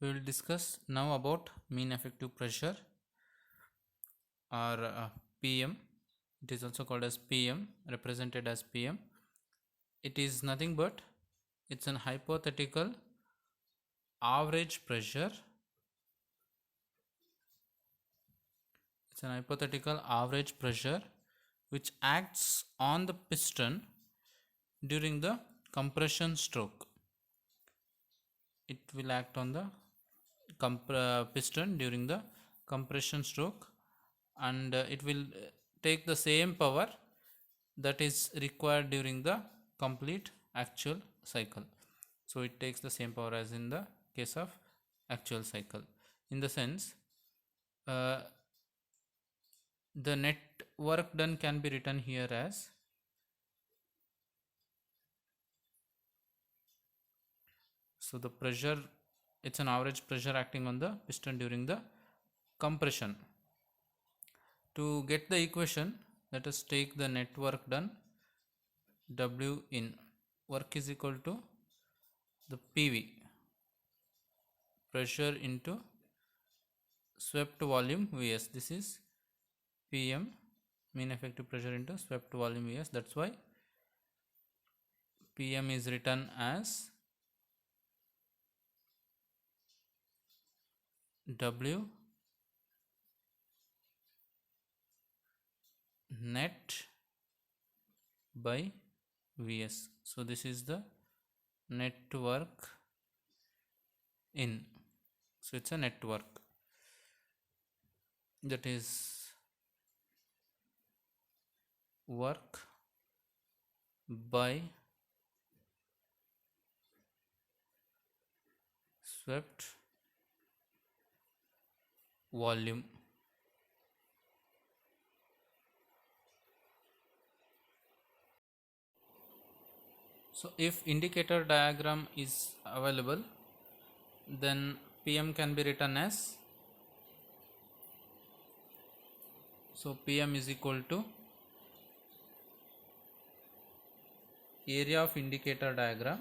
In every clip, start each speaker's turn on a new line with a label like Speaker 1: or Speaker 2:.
Speaker 1: We will discuss now about mean effective pressure, or PM. It is also called as PM, represented as PM. It is nothing but it's an hypothetical average pressure. It's an hypothetical average pressure which acts on the piston during the compression stroke. It will act on the piston during the compression stroke, and it will take the same power that is required during the complete actual cycle. So it takes the same power as in the case of actual cycle, in the sense the net work done can be written here as so the pressure, it's an average pressure acting on the piston during the compression. To get the equation, let us take the net work done, W in work is equal to the PV, pressure into swept volume Vs. This is PM, mean effective pressure into swept volume Vs. That's why PM is written as W net by Vs. So this is the net work in. So it's a network, that is work by swept volume. So if indicator diagram is available, then PM can be written as, so PM is equal to area of indicator diagram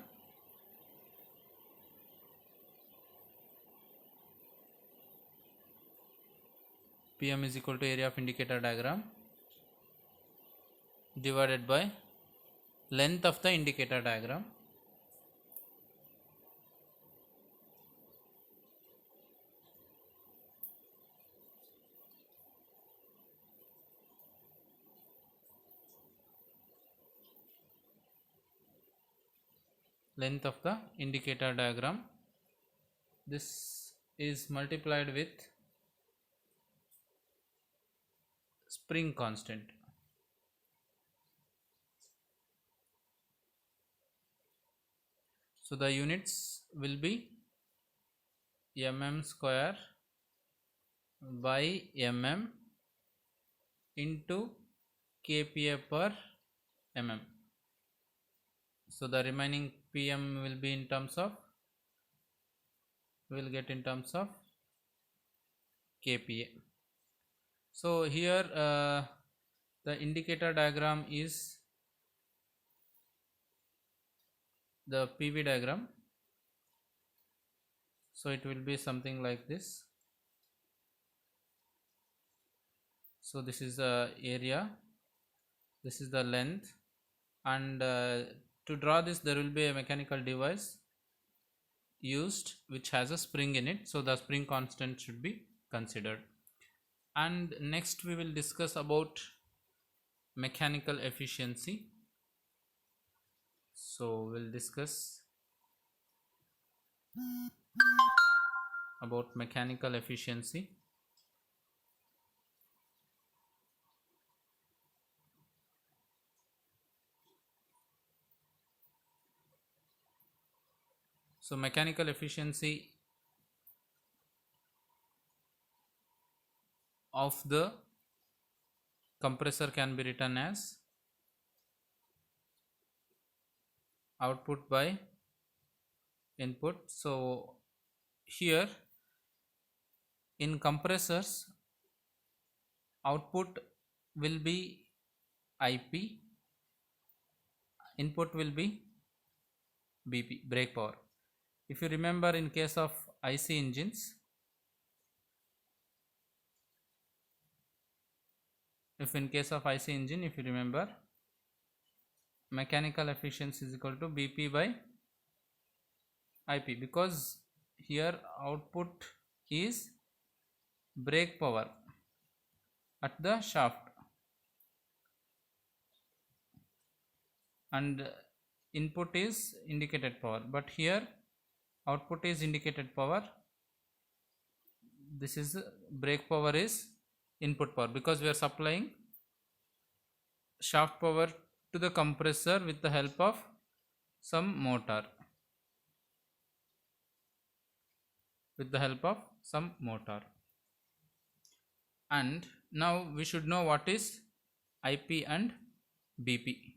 Speaker 1: PM is equal to area of indicator diagram divided by length of the indicator diagram. Length of the indicator diagram. This is multiplied with spring constant. So the units will be mm square by mm into kPa per mm. So the remaining PM will be in terms of, we will get in terms of kPa. So here the indicator diagram is the PV diagram. So it will be something like this. So this is the area, this is the length, and to draw this there will be a mechanical device used which has a spring in it, so the spring constant should be considered. And next we will discuss about mechanical efficiency. So we'll discuss about mechanical efficiency. So mechanical efficiency of the compressor can be written as output by input. So here in compressors, output will be IP, input will be BP, brake power. If you remember, in case of IC engines, if in case of IC engine, if you remember, mechanical efficiency is equal to BP by IP, because here output is brake power at the shaft and input is indicated power, but here output is indicated power, this is brake power is input power, because we are supplying shaft power to the compressor with the help of some motor, and now we should know what is IP and BP.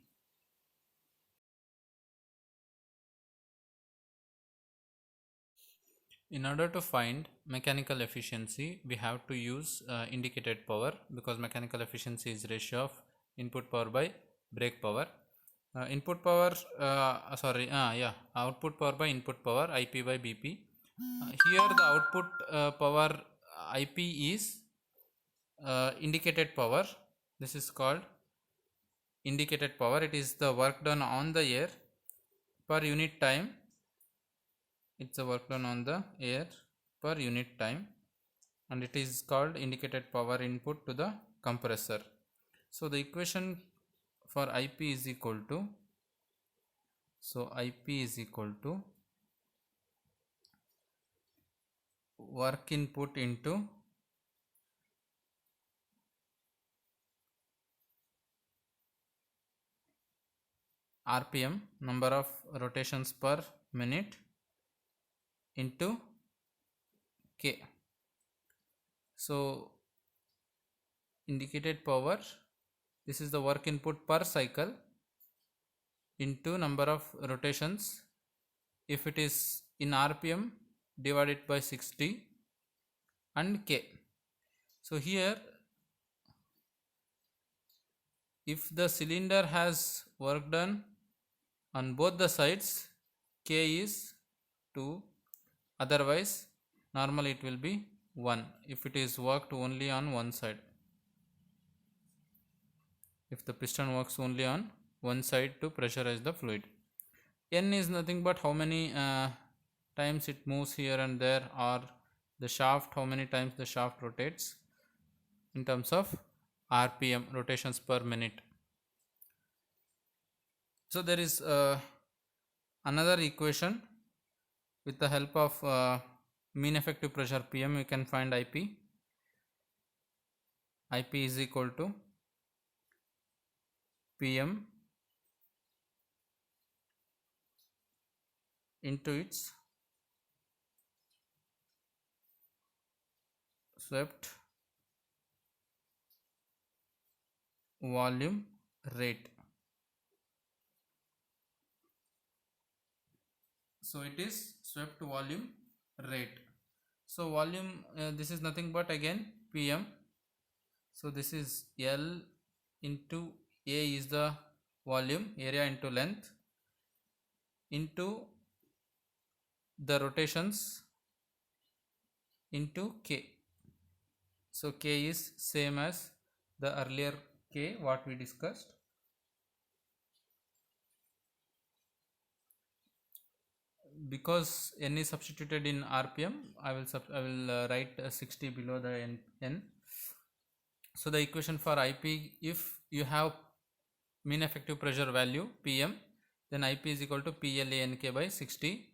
Speaker 1: In order to find mechanical efficiency, we have to use indicated power, because mechanical efficiency is ratio of input power by brake power. Output power by input power, IP by BP. Here the output power IP is indicated power. This is called indicated power. It is the work done on the air per unit time. It's a work done on the air per unit time, and it is called indicated power input to the compressor. So the equation for IP is equal to, work input into RPM, number of rotations per minute, into K. So indicated power, this is the work input per cycle, into number of rotations, if it is in RPM, divided by 60, and K. So here, if the cylinder has work done on both the sides, K is 2, otherwise normally it will be 1 if it is worked only on one side. If the piston works only on one side to pressurize the fluid. N is nothing but how many times it moves here and there, or the shaft, how many times the shaft rotates in terms of RPM, rotations per minute. So there is another equation. With the help of mean effective pressure PM, we can find IP. IP is equal to PM into its swept volume rate. So it is swept volume rate. So volume, this is nothing but again PM. So this is L into A is the volume, area into length, into the rotations, into K. So K is same as the earlier K what we discussed. Because N is substituted in RPM, I will write 60 below the N. So the equation for IP, if you have mean effective pressure value PM, then IP is equal to PLANK by 60,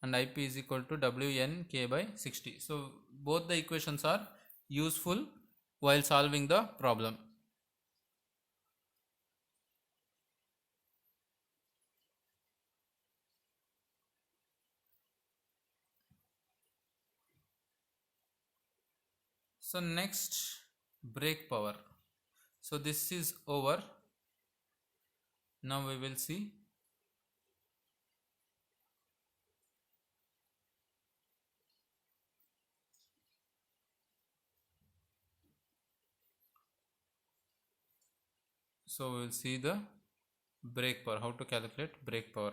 Speaker 1: and IP is equal to WNK by 60. So both the equations are useful while solving the problem. So next, brake power. So this is over. Now we will see so we will see the brake power, how to calculate brake power.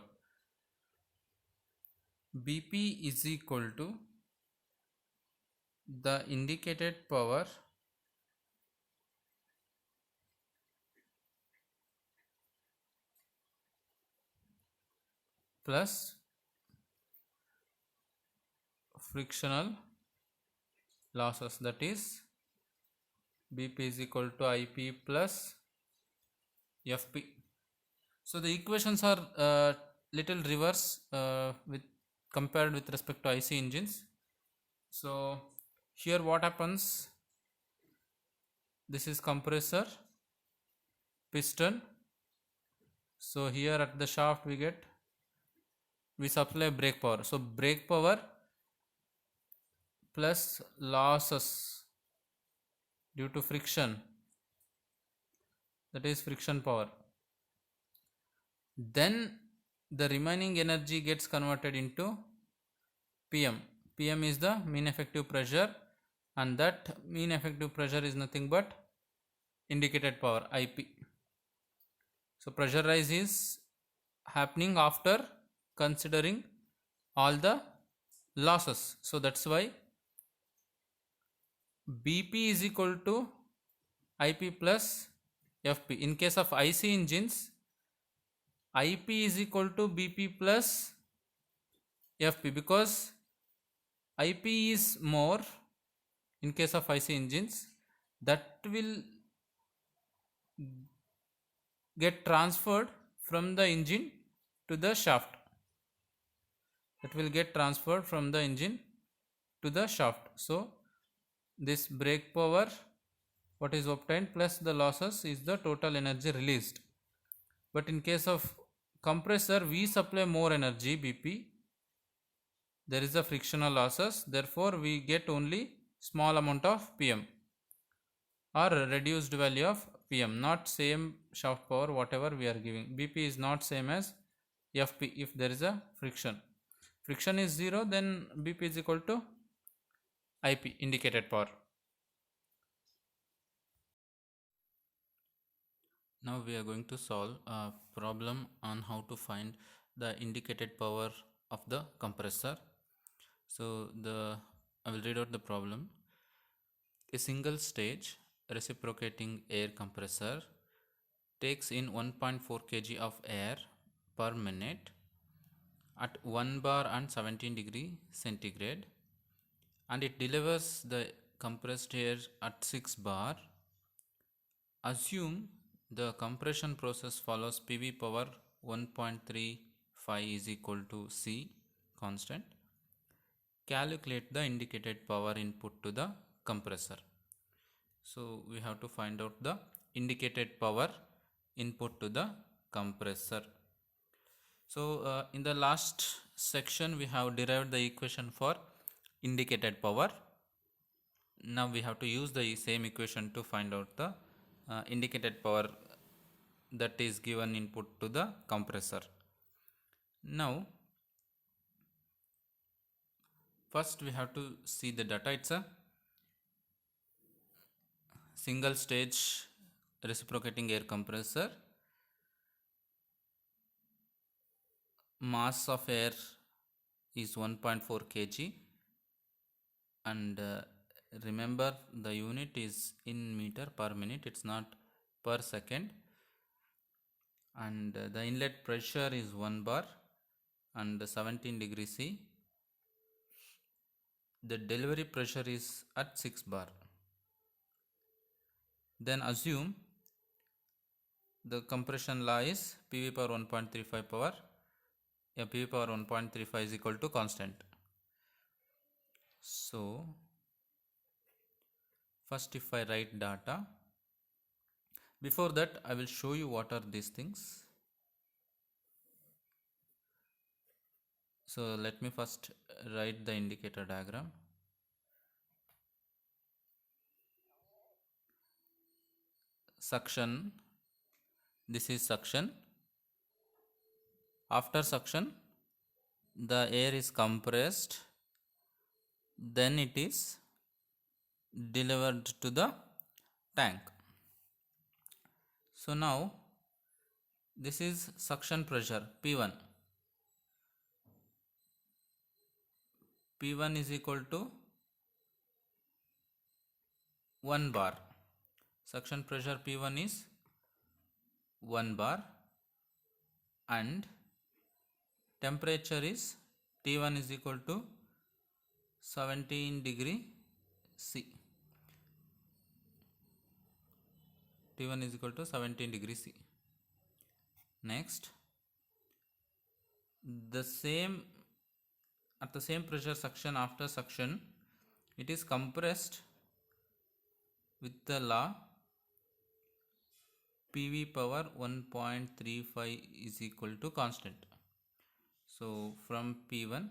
Speaker 1: BP is equal to the indicated power plus frictional losses, that is Bp is equal to Ip plus Fp. So the equations are little reverse with compared with respect to IC engines. So here what happens, this is compressor, piston. So here at the shaft we supply brake power. So brake power plus losses due to friction, that is friction power. Then the remaining energy gets converted into PM. PM is the mean effective pressure, and that mean effective pressure is nothing but indicated power IP. So pressure rise is happening after considering all the losses. So that's why BP is equal to IP plus FP. In case of IC engines, IP is equal to BP plus FP, because IP is more in case of IC engines, that will get transferred from the engine to the shaft. That will get transferred from the engine to the shaft. So this brake power what is obtained plus the losses is the total energy released. But in case of compressor, we supply more energy BP, there is a frictional losses, therefore we get only small amount of PM or reduced value of PM, not same shaft power whatever we are giving. BP is not same as FP if there is a friction. Friction is 0, then BP is equal to IP, indicated power. Now we are going to solve a problem on how to find the indicated power of the compressor. So I will read out the problem. A single stage reciprocating air compressor takes in 1.4 kg of air per minute at 1 bar and 17 degree centigrade, and it delivers the compressed air at 6 bar. Assume the compression process follows PV power 1.35 is equal to C constant. Calculate the indicated power input to the compressor. So we have to find out the indicated power input to the compressor. So in the last section we have derived the equation for indicated power. Now we have to use the same equation to find out the indicated power that is given input to the compressor. Now first we have to see the data. It's a single stage reciprocating air compressor. Mass of air is 1.4 kg, and remember the unit is in meter per minute, it's not per second, and the inlet pressure is 1 bar and 17 degree C. The delivery pressure is at 6 bar. Then assume the compression law is PV power 1.35 power, PV power 1.35 is equal to constant. So first if I write data, before that I will show you what are these things. So let me first write the indicator diagram. Suction, this is suction. After suction the air is compressed, then it is delivered to the tank. So now this is suction pressure P1. P1 is equal to 1 bar. Suction pressure P1 is 1 bar and temperature is T1 is equal to 17 degree C. T1 is equal to 17 degree C. Next, the same at the same pressure suction, after suction it is compressed with the law PV power 1.35 is equal to constant. So from P1,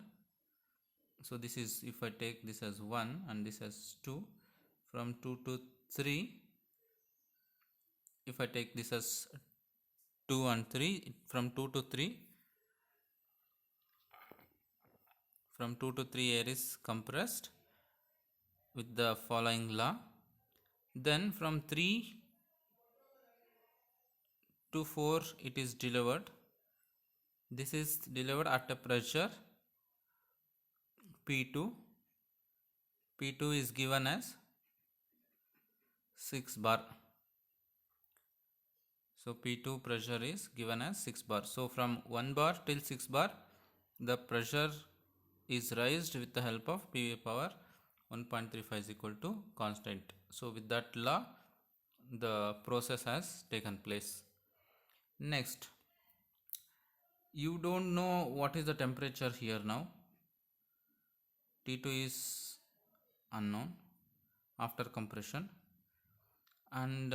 Speaker 1: so this is, if I take this as 1 and this as 2, from 2 to 3, if I take this as 2 and 3, from 2 to 3, from 2 to 3 air is compressed with the following law. Then from 3 to 4 it is delivered. This is delivered at a pressure P2. P2 is given as 6 bar. So P2 pressure is given as 6 bar. So from 1 bar till 6 bar, the pressure is raised with the help of PV power 1.35 is equal to constant. So with that law, the process has taken place. Next, you don't know what is the temperature here now. T2 is unknown after compression, and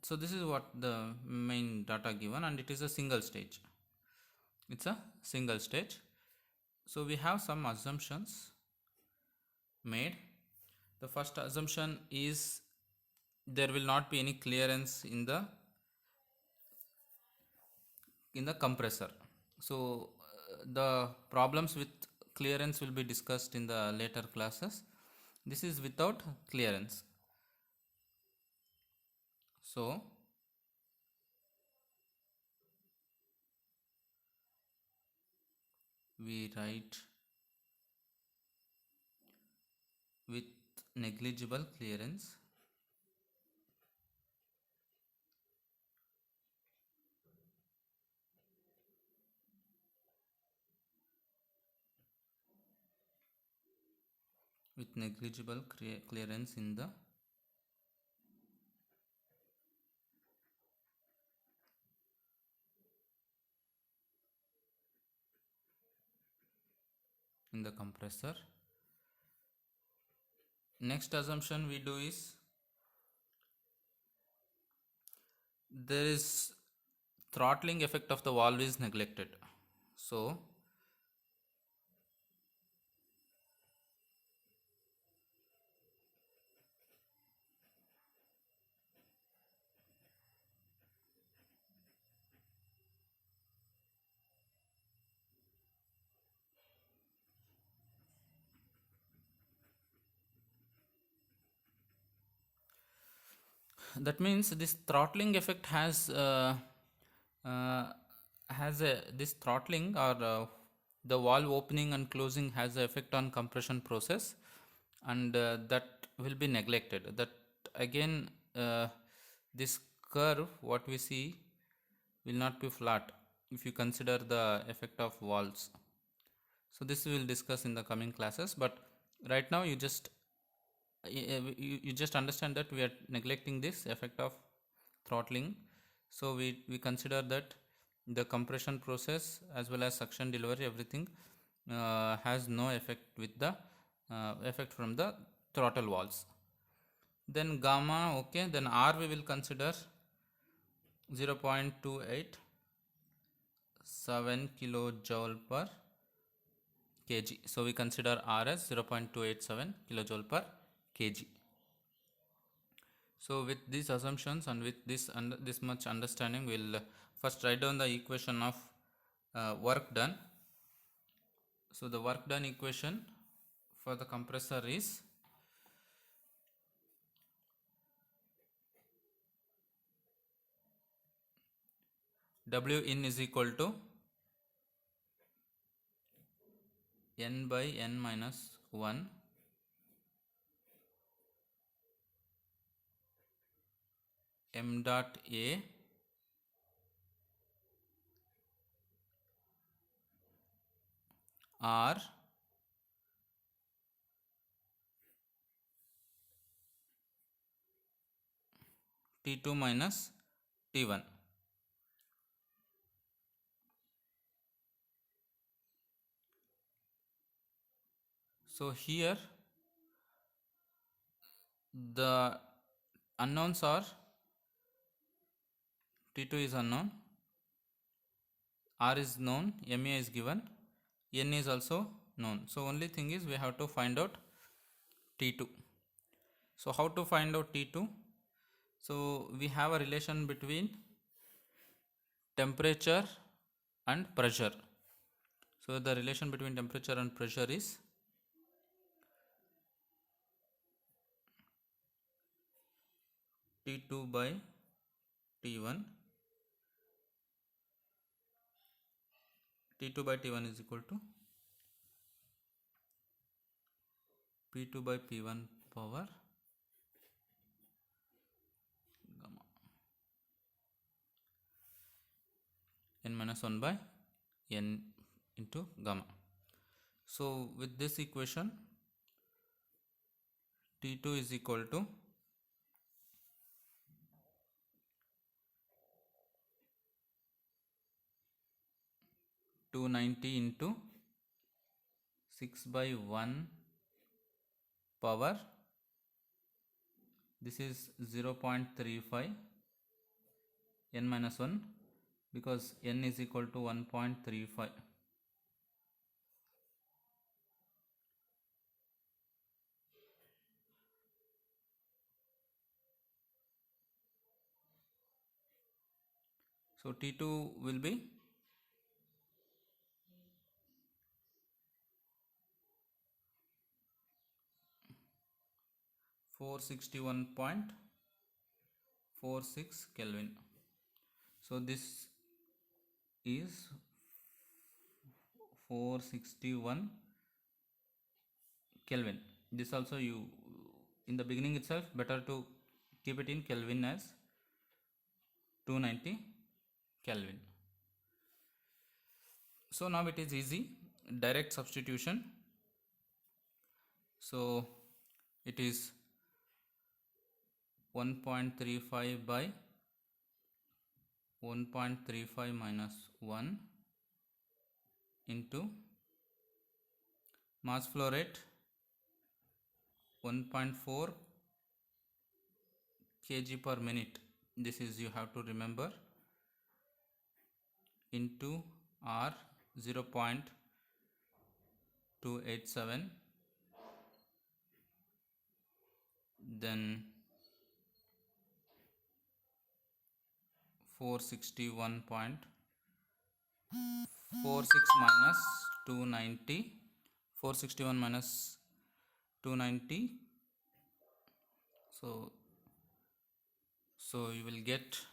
Speaker 1: so this is what the main data given, and it is a single stage. It's a single stage. So we have some assumptions made. The first assumption is there will not be any clearance in the compressor. So the problems with clearance will be discussed in the later classes. This is without clearance. So we write with negligible clearance. With negligible clearance in the compressor. Next assumption we do is there is throttling effect of the valve is neglected. So that means this throttling effect uh, has a this throttling or the valve opening and closing has an effect on compression process, and that will be neglected. That again, this curve what we see will not be flat if you consider the effect of valves. So this we will discuss in the coming classes, but right now you just understand that we are neglecting this effect of throttling. So we consider that the compression process as well as suction delivery, everything has no effect with the effect from the throttle valves. Then gamma, okay, then R we will consider 0.287 kilojoule per kg. So we consider R as 0.287 kilojoule per kg. So with these assumptions and with this much understanding, we'll first write down the equation of work done. So the work done equation for the compressor is W in is equal to N by N minus 1 m dot a r T2 minus T1. So here the unknowns are T2 is unknown, R is known, MA is given, N is also known. So only thing is we have to find out T2. So how to find out T2? So we have a relation between temperature and pressure. So the relation between temperature and pressure is T2 by T1. T2 by T1 is equal to P2 by P1 power gamma n minus 1 by n into gamma. So with this equation, T2 is equal to 290 into 6 by 1 power, this is 0.35 n minus 1 because n is equal to 1.35. So T2 will be 461.46 Kelvin. So this is 461 Kelvin. This also you in the beginning itself better to keep it in Kelvin as 290 Kelvin. So now it is easy, direct substitution. So it is 1.35 by 1.35 minus 1 into mass flow rate 1.4 kg per minute. This is you have to remember, into R 0.287, then 461.46 minus 290, 461 minus 290. So you will get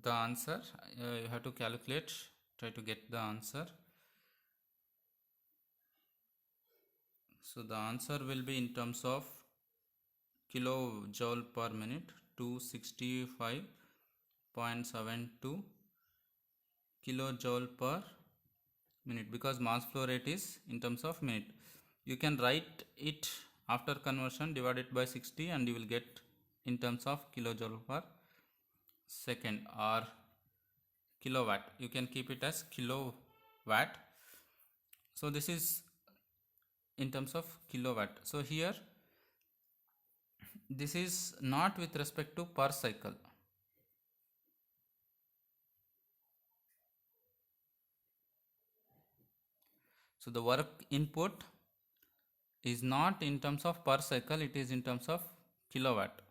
Speaker 1: the answer. You have to calculate, try to get the answer. So the answer will be in terms of kilojoule per minute, 265.72 kilojoule per minute, because mass flow rate is in terms of minute. You can write it after conversion, divide it by 60 and you will get in terms of kilojoule per second or kilowatt. You can keep it as kilowatt. So this is in terms of kilowatt. So here this is not with respect to per cycle. So the work input is not in terms of per cycle, it is in terms of kilowatt.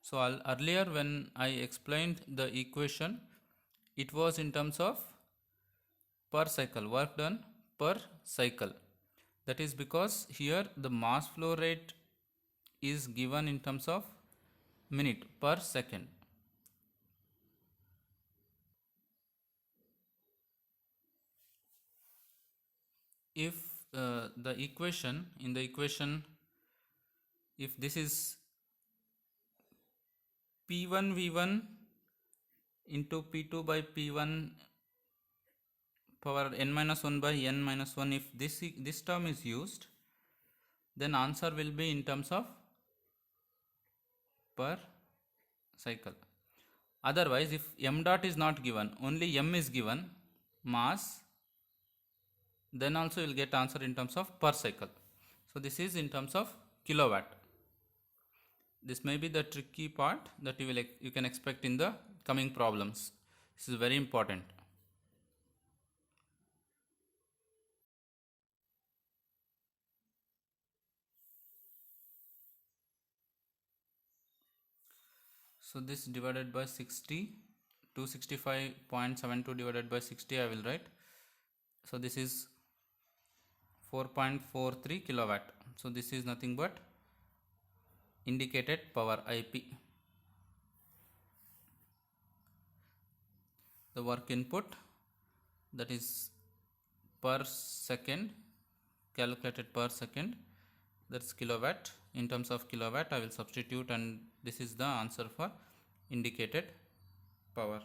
Speaker 1: So earlier when I explained the equation, it was in terms of per cycle, work done per cycle. That is because here the mass flow rate is given in terms of minute per second. If the equation, if this is P1 V1 into P2 by P1 power n minus 1 by n minus 1, if this term is used, then answer will be in terms of per cycle. Otherwise, if m dot is not given, only m is given, mass, then also you will get answer in terms of per cycle. So this is in terms of kilowatt. This may be the tricky part that you can expect in the coming problems. This is very important. So this divided by 60, 265.72 divided by 60 I will write. So this is 4.43 kilowatt. So this is nothing but indicated power IP. The work input, that is per second, calculated per second, that's kilowatt. In terms of kilowatt I will substitute, and this is the answer for indicated power.